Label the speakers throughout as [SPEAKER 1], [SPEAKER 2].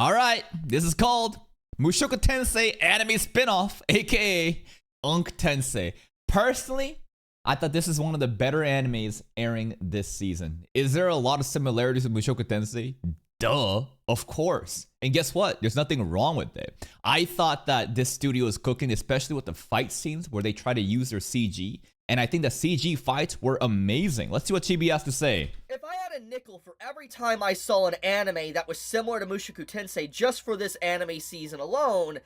[SPEAKER 1] Alright, this is called Mushoku Tensei anime spinoff, aka Unk Tensei. Personally, I thought this is one of the better animes airing this season. Is there a lot of similarities with Mushoku Tensei? Duh, of course. And guess what? There's nothing wrong with it. I thought that this studio is cooking, especially with the fight scenes where they try to use their CG. And I think the CG fights were amazing. Let's see what Chibi has to say.
[SPEAKER 2] If I had a nickel for every time I saw an anime that was similar to Mushoku Tensei just for this anime season alone,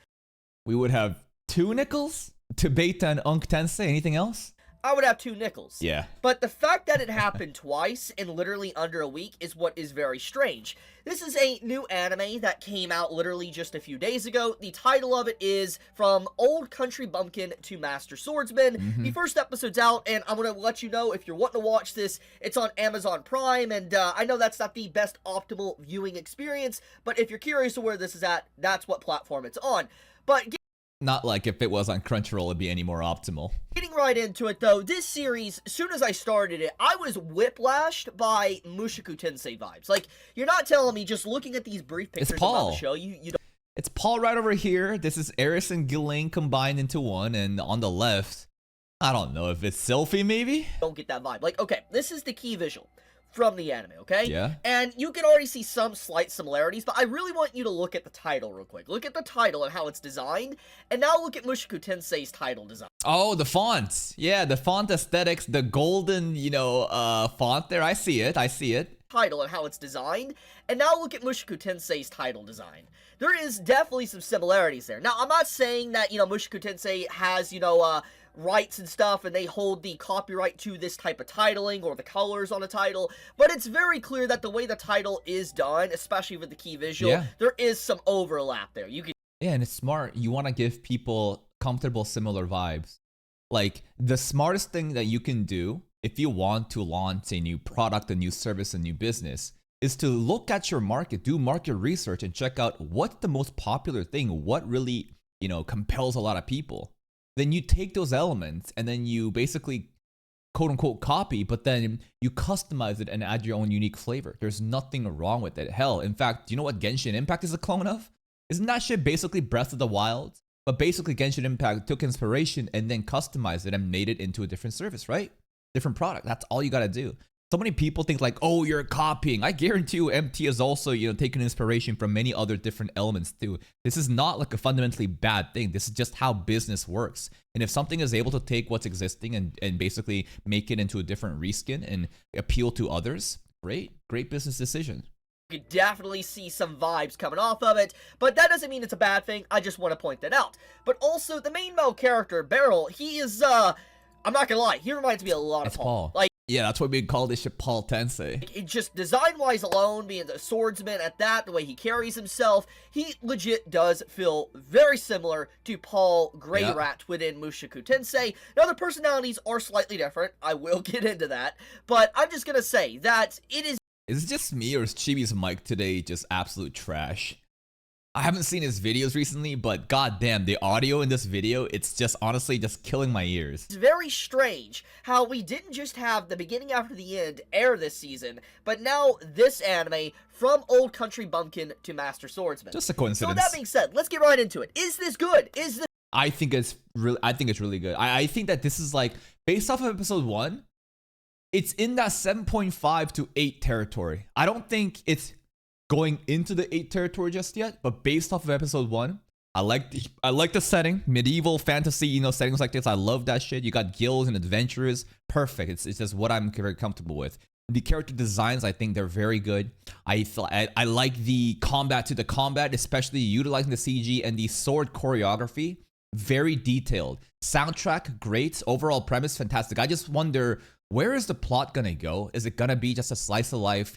[SPEAKER 1] we would have 2 nickels to Beta and Unk Tensei. Anything else?
[SPEAKER 2] I would have 2 nickels.
[SPEAKER 1] Yeah.
[SPEAKER 2] But the fact that it happened twice in literally under a week is what is very strange. This is a new anime that came out literally just a few days ago. The title of it is From Old Country Bumpkin to Master Swordsman. The first episode's out, and I'm going to let you know if you're wanting to watch this, it's on Amazon Prime, and I know that's not the best optimal viewing experience, but if you're curious to where this is at, that's what platform it's on. But
[SPEAKER 1] not like if it was on Crunchyroll, it'd be any more optimal.
[SPEAKER 2] Getting right into it, though, this series, as soon as I started it, I was whiplashed by Mushoku Tensei vibes. Like, you're not telling me just looking at these brief pictures about the show, you don't...
[SPEAKER 1] It's Paul right over here. This is Eris and Ghislaine combined into one, and on the left, I don't know if it's Sylphie, maybe?
[SPEAKER 2] Don't get that vibe. Like, okay, this is the key visual from the anime, okay?
[SPEAKER 1] Yeah.
[SPEAKER 2] And you can already see some slight similarities, but I really want you to look at the title real quick. Look at the title and how it's designed, and now look at Mushoku Tensei's title design.
[SPEAKER 1] Oh, the fonts. Yeah, the font aesthetics, the golden, font there. I see it.
[SPEAKER 2] Title and how it's designed, and now look at Mushoku Tensei's title design. There is definitely some similarities there. Now, I'm not saying that, Mushoku Tensei has, rights and stuff, and they hold the copyright to this type of titling or the colors on a title, but it's very clear that the way the title is done, especially with the key visual, there is some overlap there. You can...
[SPEAKER 1] Yeah, and it's smart. You want to give people comfortable, similar vibes. Like, the smartest thing that you can do if you want to launch a new product, a new service, a new business, is to look at your market, do market research, and check out what's the most popular thing, what really, compels a lot of people. Then you take those elements and then you basically quote unquote copy, but then you customize it and add your own unique flavor. There's nothing wrong with it. Hell, in fact, do you know what Genshin Impact is a clone of? Isn't that shit basically Breath of the Wild? But basically Genshin Impact took inspiration and then customized it and made it into a different service, right? Different product. That's all you gotta do. So many people think like, oh, you're copying. I guarantee you MT is also, taking inspiration from many other different elements too. This is not like a fundamentally bad thing. This is just how business works. And if something is able to take what's existing and basically make it into a different reskin and appeal to others, great business decision.
[SPEAKER 2] You can definitely see some vibes coming off of it, but that doesn't mean it's a bad thing. I just want to point that out. But also, the main male character, Beryl, he is, I'm not gonna lie, he reminds me a lot of Paul. Like,
[SPEAKER 1] yeah, that's why we call this shit Paul Tensei.
[SPEAKER 2] It just design-wise alone, being the swordsman at that, the way he carries himself, he legit does feel very similar to Paul Greyrat within Mushoku Tensei. Now, their personalities are slightly different. I will get into that. But I'm just gonna say that it is...
[SPEAKER 1] Is it just me or is Chibi's mic today just absolute trash? I haven't seen his videos recently, but goddamn, the audio in this video, it's just honestly just killing my ears.
[SPEAKER 2] It's very strange how we didn't just have the beginning after the end air this season, but now this anime, From Old Country Bumpkin to Master Swordsman.
[SPEAKER 1] Just a coincidence.
[SPEAKER 2] So with that being said, let's get right into it. Is this good? Is this...
[SPEAKER 1] I think it's really good. I think that this is like, based off of episode 1, it's in that 7.5 to 8 territory. I don't think it's going into the 8 territory just yet, but based off of episode 1, I like the setting, medieval fantasy, settings like this. I love that shit. You got guilds and adventurers, perfect. It's just what I'm very comfortable with. The character designs, I think they're very good. I like the combat to the combat, especially utilizing the CG and the sword choreography, very detailed. Soundtrack, great. Overall premise, fantastic. I just wonder, where is the plot gonna go? Is it gonna be just a slice of life,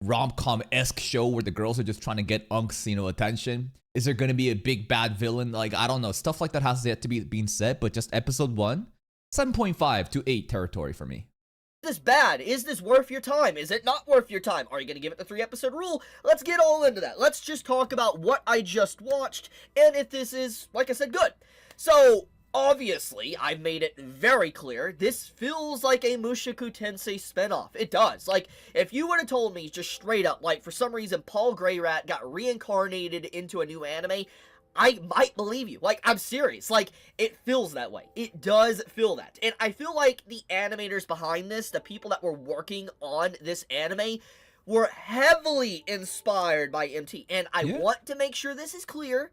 [SPEAKER 1] rom-com-esque show where the girls are just trying to get Unk's, attention? Is there going to be a big bad villain? Like, I don't know. Stuff like that has yet to be being said, but just episode 1, 7.5 to 8 territory for me.
[SPEAKER 2] Is this bad? Is this worth your time? Is it not worth your time? Are you going to give it the 3-episode rule? Let's get all into that. Let's just talk about what I just watched and if this is, like I said, good. So, Obviously, I've made it very clear, this feels like a Mushoku Tensei spinoff. It does. Like, if you would have told me just straight up, like, for some reason Paul Greyrat got reincarnated into a new anime, I might believe you. Like, I'm serious. Like, it feels that way. It does feel that. And I feel like the animators behind this, the people that were working on this anime, were heavily inspired by MT. And I want to make sure this is clear.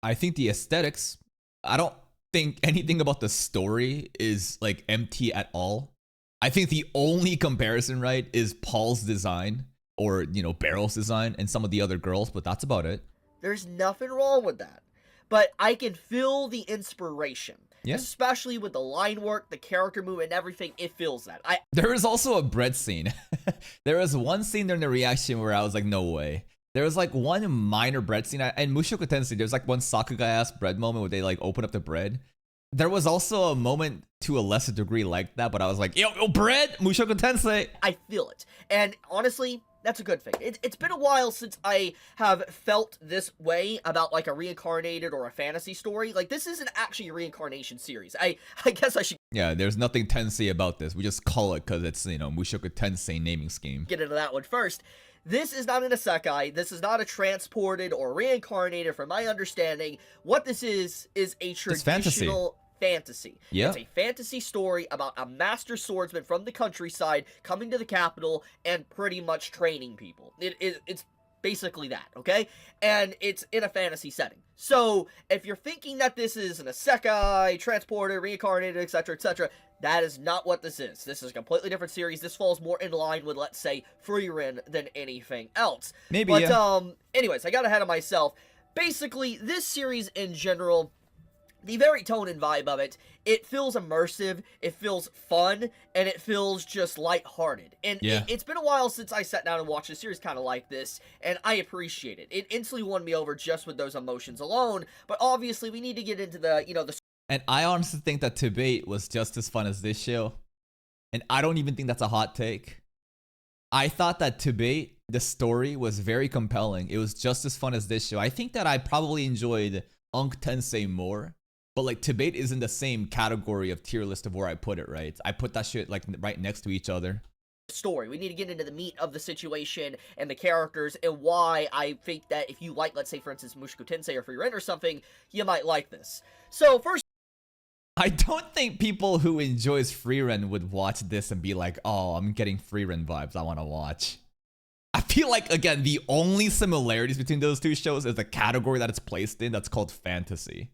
[SPEAKER 1] I think the aesthetics, I don't think anything about the story is like MT at all. I think the only comparison, right, is Paul's design or, you know, Barrel's design and some of the other girls, but that's about it.
[SPEAKER 2] There's nothing wrong with that. But I can feel the inspiration. Yeah. Especially with the line work, the character movement, and everything, it feels that.
[SPEAKER 1] There is also a bread scene. There was one scene during the reaction where I was like, no way. There was like one minor bread scene. And Mushoku Tensei, there's like one Sakuga-ass bread moment where they like open up the bread. There was also a moment to a lesser degree like that, but I was like, yo, bread, Mushoku Tensei.
[SPEAKER 2] I feel it. And honestly, that's a good thing. It's been a while since I have felt this way about like a reincarnated or a fantasy story. Like, this isn't actually a reincarnation series. I guess I should...
[SPEAKER 1] Yeah, there's nothing Tensei about this. We just call it because it's, you know, Mushoku Tensei naming scheme.
[SPEAKER 2] Get into that one first. This is not an isekai. This is not a transported or reincarnated, from my understanding. What this is a traditional fantasy.
[SPEAKER 1] Yeah.
[SPEAKER 2] It's a fantasy story about a master swordsman from the countryside coming to the capital and pretty much training people. It's basically that, okay? And it's in a fantasy setting. So, if you're thinking that this is an isekai, transported, reincarnated, etc., that is not what this is. This is a completely different series. This falls more in line with, let's say, Frieren than anything else.
[SPEAKER 1] Maybe,
[SPEAKER 2] but,
[SPEAKER 1] yeah.
[SPEAKER 2] Anyways, I got ahead of myself. Basically, this series in general, the very tone and vibe of it, it feels immersive, it feels fun, and it feels just lighthearted. And it's been a while since I sat down and watched a series kind of like this, and I appreciate it. It instantly won me over just with those emotions alone, but obviously we need to get into the, you know, the...
[SPEAKER 1] And I honestly think that Debate was just as fun as this show, and I don't even think that's a hot take. I thought that Debate, the story, was very compelling. It was just as fun as this show. I think that I probably enjoyed Unk Tensei more. But like, Debate is in the same category of tier list of where I put it, right? I put that shit like right next to each other.
[SPEAKER 2] Story. We need to get into the meat of the situation and the characters and why I think that if you like, let's say, for instance, Mushoku Tensei or Frieren or something, you might like this. So first,
[SPEAKER 1] I don't think people who enjoys Frieren would watch this and be like, oh, I'm getting Frieren vibes, I want to watch. I feel like, again, the only similarities between those two shows is the category that it's placed in, that's called fantasy.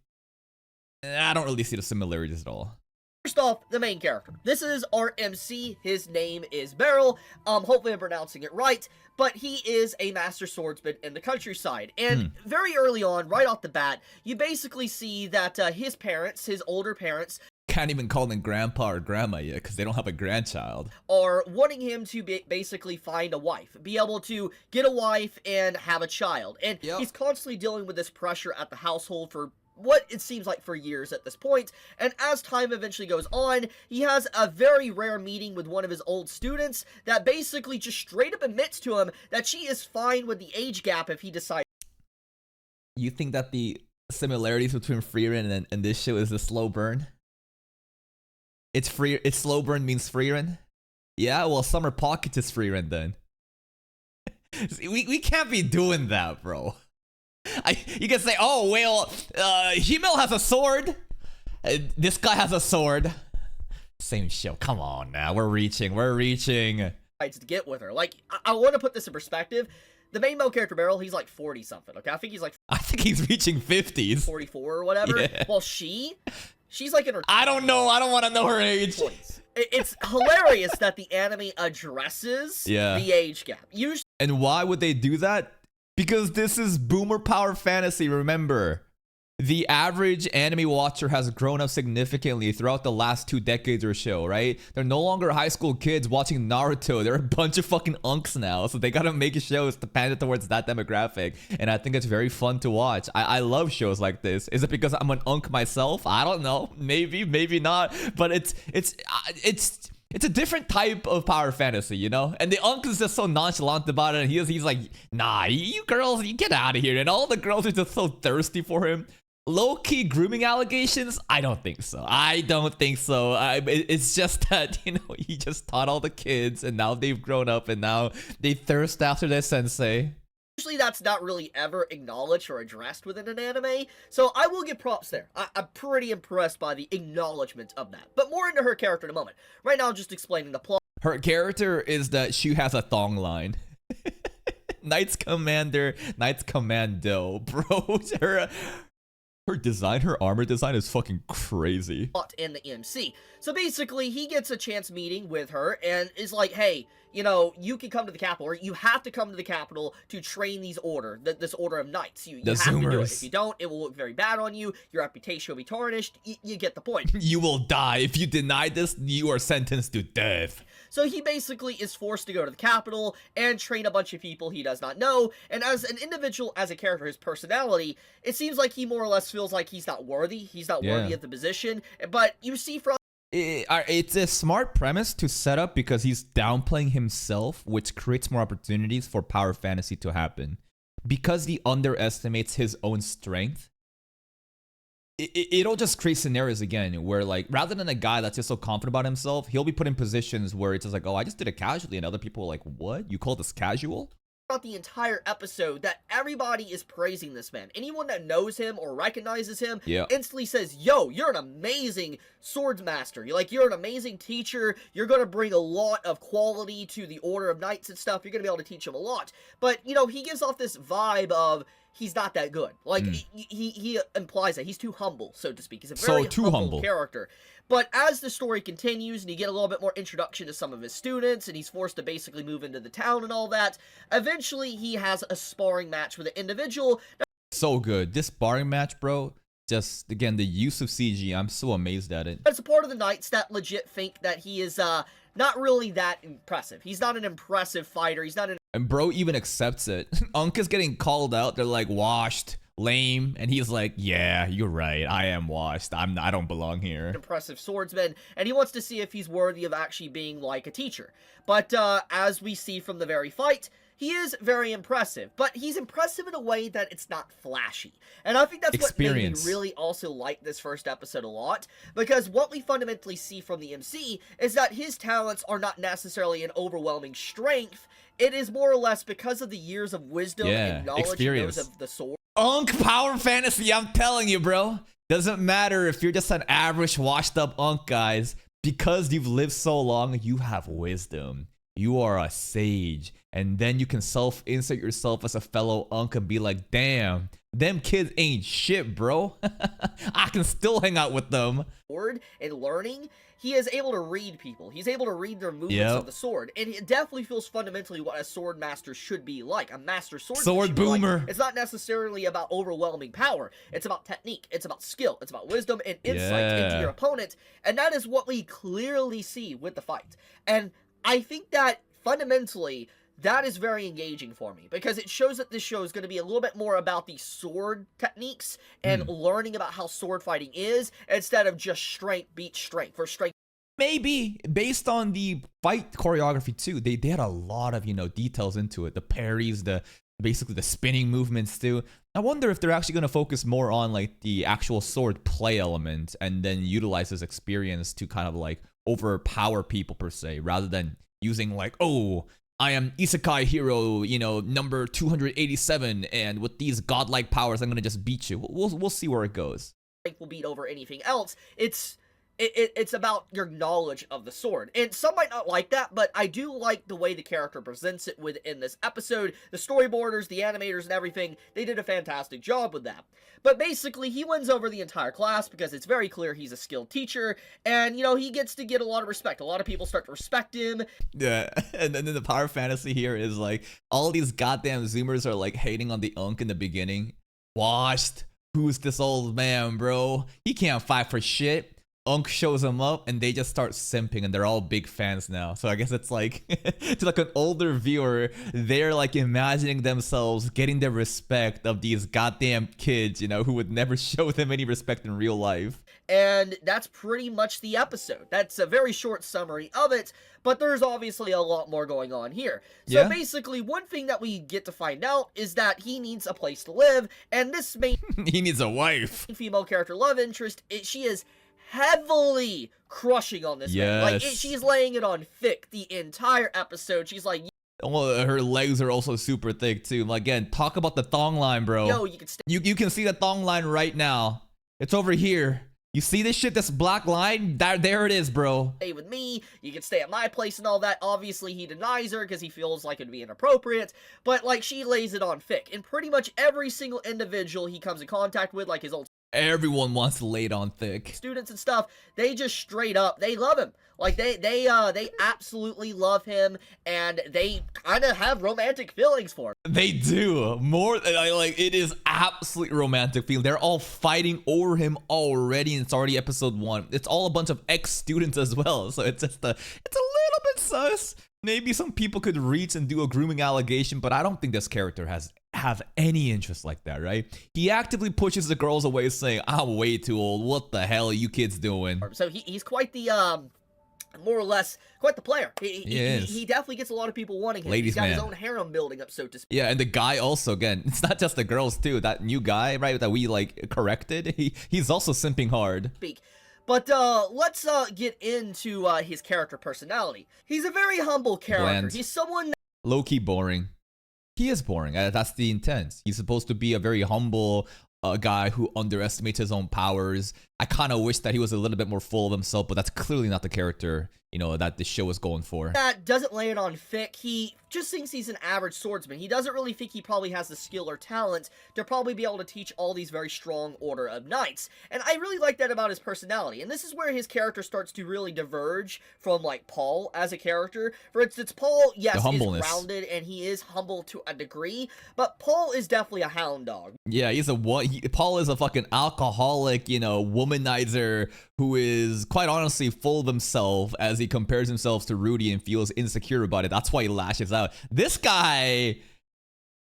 [SPEAKER 1] I don't really see the similarities at all.
[SPEAKER 2] First off, the main character. This is our MC. His name is Beryl. Hopefully I'm pronouncing it right. But he is a master swordsman in the countryside. And very early on, right off the bat, you basically see that his parents, his older parents...
[SPEAKER 1] Can't even call them grandpa or grandma yet because they don't have a grandchild.
[SPEAKER 2] Are wanting him to basically find a wife. Be able to get a wife and have a child. And he's constantly dealing with this pressure at the household for... what it seems like for years at this point, and as time eventually goes on, he has a very rare meeting with one of his old students that basically just straight up admits to him that she is fine with the age gap if he decides.
[SPEAKER 1] You think that the similarities between Frieren and this show is a slow burn? It's slow burn means Frieren? Yeah, well, Summer Pocket is Frieren then. we can't be doing that, bro. You can say, oh, well, Himmel has a sword. This guy has a sword. Same show. Come on now. We're reaching.
[SPEAKER 2] To get with her. Like, I want to put this in perspective. The main male character, Beryl, he's like 40-something, okay? I think he's reaching
[SPEAKER 1] 50s.
[SPEAKER 2] 44 or whatever. Yeah. Well, she's like in her...
[SPEAKER 1] I don't know. I don't want to know her age.
[SPEAKER 2] 20s. It's hilarious that the anime addresses the age gap. Usually...
[SPEAKER 1] And why would they do that? Because this is boomer power fantasy, remember. The average anime watcher has grown up significantly throughout the last 2 decades or so, right? They're no longer high school kids watching Naruto. They're a bunch of fucking unks now, so they gotta make shows to pander towards that demographic. And I think it's very fun to watch. I love shows like this. Is it because I'm an unk myself? I don't know. Maybe, maybe not. But it's a different type of power fantasy, you know? And the Unk is just so nonchalant about it. And he's like, nah, you girls, you get out of here. And all the girls are just so thirsty for him. low-key grooming allegations? I don't think so. It's just that, he just taught all the kids, and now they've grown up, and now they thirst after their sensei.
[SPEAKER 2] Usually that's not really ever acknowledged or addressed within an anime, so I will give props there. I'm pretty impressed by the acknowledgement of that. But more into her character in a moment. Right now, I'm just explaining the plot.
[SPEAKER 1] Her character is that she has a thong line. Knights Commander, Knights Commando, bro. Her design, her armor design is fucking crazy.
[SPEAKER 2] In the MC. So basically, he gets a chance meeting with her and is like, hey, you can come to the capital, or you have to come to the capital to train this order of knights. You have to do it. If you don't, it will look very bad on you. Your reputation will be tarnished. You get the point.
[SPEAKER 1] You will die. If you deny this, you are sentenced to death.
[SPEAKER 2] So he basically is forced to go to the capital and train a bunch of people he does not know, and as an individual, as a character, his personality, it seems like he more or less feels like he's not worthy of the position, but you see from
[SPEAKER 1] it's a smart premise to set up because he's downplaying himself, which creates more opportunities for power fantasy to happen. Because he underestimates his own strength, it'll just create scenarios again where, like, rather than a guy that's just so confident about himself, he'll be put in positions where it's just like, oh, I just did it casually, and other people are like, what? You call this casual?
[SPEAKER 2] The entire episode that everybody is praising this man. Anyone that knows him or recognizes him instantly says, yo, you're an amazing swordsmaster. You're an amazing teacher. You're going to bring a lot of quality to the Order of Knights and stuff. You're going to be able to teach him a lot. But, he gives off this vibe of he's not that good. He implies that he's too humble, so to speak. He's a very humble character. But as the story continues and you get a little bit more introduction to some of his students and he's forced to basically move into the town and all that, eventually he has a sparring match with an individual.
[SPEAKER 1] So good. This sparring match, bro, just, again, the use of CG, I'm so amazed at it.
[SPEAKER 2] It's a part of the Knights that legit think that he is not really that impressive. He's not an impressive fighter. He's not an...
[SPEAKER 1] And bro even accepts it. Unk is getting called out. They're like, washed. Lame, and he's like, yeah, you're right, I am washed, I don't belong here.
[SPEAKER 2] Impressive swordsman, and he wants to see if he's worthy of actually being like a teacher. But as we see from the very fight, he is very impressive, but he's impressive in a way that it's not flashy. And I think that's what made me really also like this first episode a lot, because what we fundamentally see from the MC is that his talents are not necessarily an overwhelming strength. It is more or less because of the years of wisdom and knowledge he knows of the sword.
[SPEAKER 1] Unk power fantasy, I'm telling you, bro. Doesn't matter if you're just an average washed up Unk, guys. Because you've lived so long, you have wisdom. You are a sage. And then you can self-insert yourself as a fellow Unk and be like, damn, them kids ain't shit, bro. I can still hang out with them.
[SPEAKER 2] And learning, he is able to read people. He's able to read their movements of the sword. And it definitely feels fundamentally what a sword master should be like. A master swordsman.
[SPEAKER 1] Sword boomer.
[SPEAKER 2] Like. It's not necessarily about overwhelming power. It's about technique. It's about skill. It's about wisdom and insight into your opponent. And that is what we clearly see with the fight. And I think that fundamentally, that is very engaging for me, because it shows that this show is going to be a little bit more about the sword techniques and learning about how sword fighting is, instead of just strength beat strength for strength.
[SPEAKER 1] Maybe based on the fight choreography too, they had a lot of details into it, the parries, basically the spinning movements too. I wonder if they're actually going to focus more on like the actual sword play element and then utilize this experience to kind of like overpower people per se, rather than using like, oh, I am isekai hero, number 287, and with these godlike powers, I'm gonna just beat you. We'll see where it goes.
[SPEAKER 2] Will beat over anything else. It's about your knowledge of the sword. And some might not like that, but I do like the way the character presents it within this episode. The storyboarders, the animators, and everything, they did a fantastic job with that. But basically, he wins over the entire class because it's very clear he's a skilled teacher, and, he gets to get a lot of respect. A lot of people start to respect him.
[SPEAKER 1] Yeah, and then the power fantasy here is like, all these goddamn Zoomers are like hating on the Unk in the beginning. Washed. Who's this old man, bro? He can't fight for shit. Unk shows them up and they just start simping and they're all big fans now. So I guess it's like to like an older viewer, they're like imagining themselves getting the respect of these goddamn kids, you know, who would never show them any respect in real life.
[SPEAKER 2] And that's pretty much the episode. That's a very short summary of it, but there's obviously a lot more going on here. So basically, one thing that we get to find out is that he needs a place to live, and this main
[SPEAKER 1] he needs a wife.
[SPEAKER 2] Female character love interest, she is heavily crushing on this man. Like, she's laying it on thick the entire episode. She's like,
[SPEAKER 1] well, her legs are also super thick too. Again, talk about the thong line, bro.
[SPEAKER 2] Yo,
[SPEAKER 1] you can see the thong line right now. It's over here. You see this shit, this black line? There it is, bro.
[SPEAKER 2] Stay with me, you can stay at my place and all that. Obviously, he denies her because he feels like it'd be inappropriate, but, like, she lays it on thick. And pretty much every single individual he comes in contact with, like his old
[SPEAKER 1] everyone wants to lay it on thick.
[SPEAKER 2] Students and stuff, they just straight up, they love him. Like, they absolutely love him, and they kind of have romantic feelings for him.
[SPEAKER 1] They do. More, like, it is absolutely romantic feeling. They're all fighting over him already, and it's already episode 1. It's all a bunch of ex-students as well, so it's just it's a little bit sus. Maybe some people could reach and do a grooming allegation, but I don't think this character have any interest like that, right? He actively pushes the girls away, saying, I'm way too old. What the hell are you kids doing?
[SPEAKER 2] So he's quite the, more or less, quite the player. He definitely gets a lot of people wanting him. He's got his own harem building up, so to speak.
[SPEAKER 1] Yeah, and the guy also, again, it's not just the girls too. That new guy, right, that we, like, corrected, he's also simping hard.
[SPEAKER 2] But let's get into his character personality. He's a very humble character.
[SPEAKER 1] Bland.
[SPEAKER 2] He's someone
[SPEAKER 1] low-key boring. He is boring. That's the intent. He's supposed to be a very humble guy who underestimates his own powers. I kind of wish that he was a little bit more full of himself, but that's clearly not the character, you know, that the show is going for.
[SPEAKER 2] That doesn't lay it on thick. He just thinks he's an average swordsman. He doesn't really think he probably has the skill or talent to probably be able to teach all these very strong order of knights. And I really like that about his personality. And this is where his character starts to really diverge from, like, Paul as a character. For instance, Paul, yes, is grounded and he is humble to a degree, but Paul is definitely a hound dog.
[SPEAKER 1] Yeah, Paul is a fucking alcoholic, you know, womanizer who is quite honestly full of himself as he compares himself to Rudy and feels insecure about it. That's why he lashes out. This guy,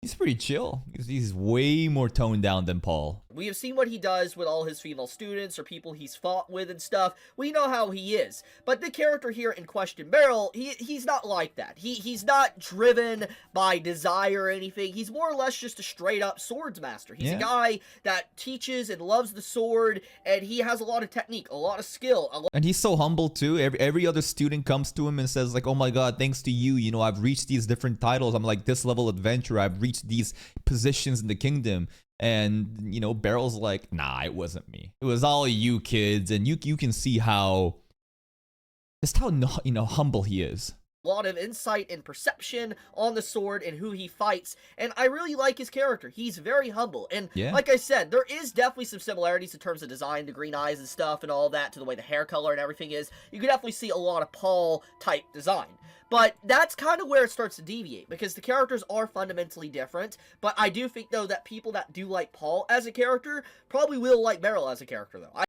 [SPEAKER 1] he's pretty chill. He's way more toned down than Paul.
[SPEAKER 2] We have seen what he does with all his female students or people he's fought with and stuff. We know how he is. But the character here in question, Beryl, he's not like that. He's not driven by desire or anything. He's more or less just a straight-up swords master. He's a guy that teaches and loves the sword, and he has a lot of technique, a lot of skill.
[SPEAKER 1] And he's so humble, too. Every other student comes to him and says, like, oh my god, thanks to you, you know, I've reached these different titles. I'm like this level adventurer. I've reached these positions in the kingdom. And, you know, Beryl's like, nah, it wasn't me. It was all you kids. And you can see how, just how, you know, humble he is.
[SPEAKER 2] A lot of insight and perception on the sword and who he fights, and I really like his character. He's very humble, and like I said, there is definitely some similarities in terms of design, the green eyes and stuff and all that, to the way the hair color and everything is. You can definitely see a lot of Paul-type design. But that's kind of where it starts to deviate, because the characters are fundamentally different, but I do think, though, that people that do like Paul as a character probably will like Beryl as a character, though.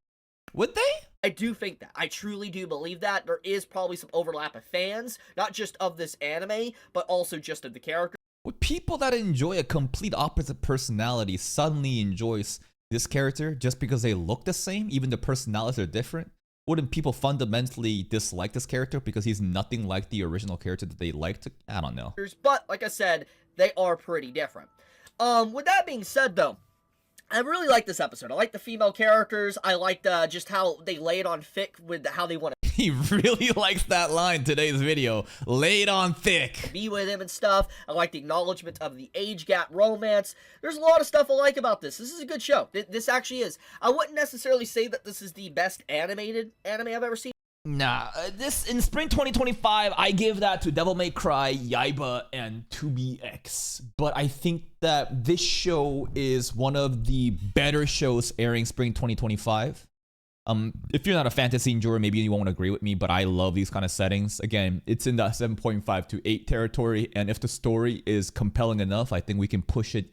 [SPEAKER 1] Would they?
[SPEAKER 2] I do think that. I truly do believe that. There is probably some overlap of fans, not just of this anime, but also just of the character.
[SPEAKER 1] Would people that enjoy a complete opposite personality suddenly enjoy this character just because they look the same, even the personalities are different? Wouldn't people fundamentally dislike this character because he's nothing like the original character that they liked? I don't know.
[SPEAKER 2] But, like I said, they are pretty different. With that being said, though, I really like this episode. I like the female characters. I like just how they lay it on thick with how they want to
[SPEAKER 1] He really likes that line, today's video. Lay it on thick.
[SPEAKER 2] Be with him and stuff. I like the acknowledgement of the age gap romance. There's a lot of stuff I like about this. This is a good show. This actually is. I wouldn't necessarily say that this is the best animated anime I've ever seen.
[SPEAKER 1] Nah, this in spring 2025, I give that to Devil May Cry, Yaiba, and 2BX. But I think that this show is one of the better shows airing spring 2025. If you're not a fantasy enjoyer, maybe you won't agree with me, but I love these kind of settings. Again, it's in the 7.5 to 8 territory, and if the story is compelling enough, I think we can push it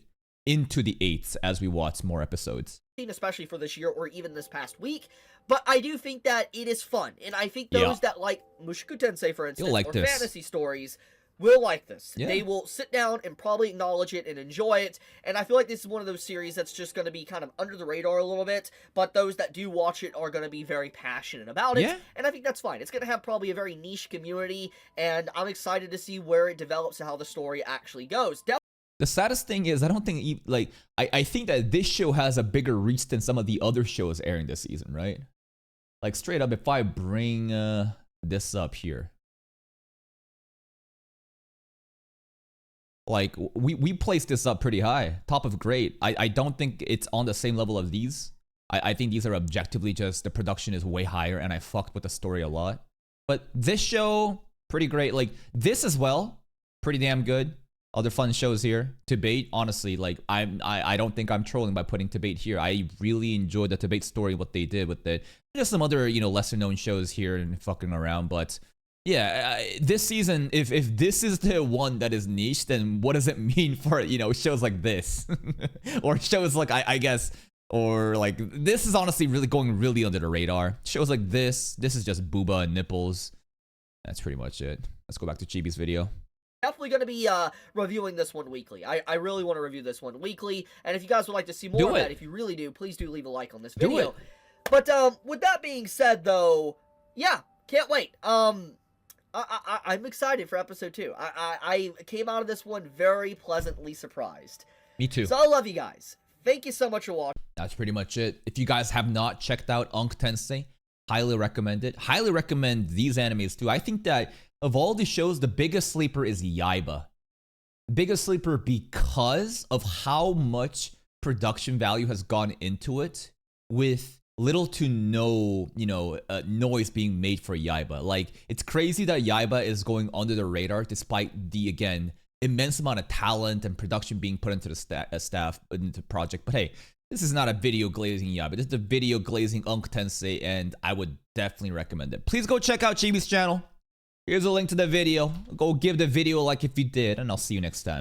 [SPEAKER 1] into the eights as we watch more episodes.
[SPEAKER 2] Especially for this year or even this past week, but I do think that it is fun, and I think those that like Mushoku Tensei, for instance,
[SPEAKER 1] like
[SPEAKER 2] or
[SPEAKER 1] this.
[SPEAKER 2] fantasy stories will like this.
[SPEAKER 1] Yeah.
[SPEAKER 2] They will sit down and probably acknowledge it and enjoy it, and I feel like this is one of those series that's just going to be kind of under the radar a little bit, but those that do watch it are going to be very passionate about it, and I think that's fine. It's going to have probably a very niche community, and I'm excited to see where it develops and how the story actually goes.
[SPEAKER 1] The saddest thing is, I don't think, like, I think that this show has a bigger reach than some of the other shows airing this season, right? Like, straight up, if I bring this up here. Like, we placed this up pretty high. Top of great. I don't think it's on the same level of these. I think these are objectively just, the production is way higher, and I fucked with the story a lot. But this show, pretty great. Like, this as well, pretty damn good. Other fun shows here. Debate, honestly, like I don't think I'm trolling by putting Debate here. I really enjoyed the Debate story, what they did with it. There's some other, you know, lesser known shows here and fucking around, but yeah, this season, if this is the one that is niche, then what does it mean for, you know, shows like this? Or shows like, I guess, or like, this is honestly really going really under the radar. Shows like this is just booba and nipples. That's pretty much it. Let's go back to Chibi's video.
[SPEAKER 2] Definitely going to be reviewing this one weekly. I really want to review this one weekly, and if you guys would like to see more of that, if you really do, please do leave a like on this video. But with that being said, though, yeah, can't wait. I'm excited for episode 2. I came out of this one very pleasantly surprised.
[SPEAKER 1] Me too.
[SPEAKER 2] So I love you guys. Thank you so much for watching.
[SPEAKER 1] That's pretty much it. If you guys have not checked out Tensei, highly recommend it. Highly recommend these animes too. I think that of all the shows, the biggest sleeper is Yaiba. Biggest sleeper because of how much production value has gone into it with little to no, you know, noise being made for Yaiba. Like, it's crazy that Yaiba is going under the radar despite the, again, immense amount of talent and production being put into the staff, into the project. But hey, this is not a video glazing Yaiba. This is a video glazing Tensei, and I would definitely recommend it. Please go check out Chibi's channel. Here's a link to the video. Go give the video a like if you did, and I'll see you next time.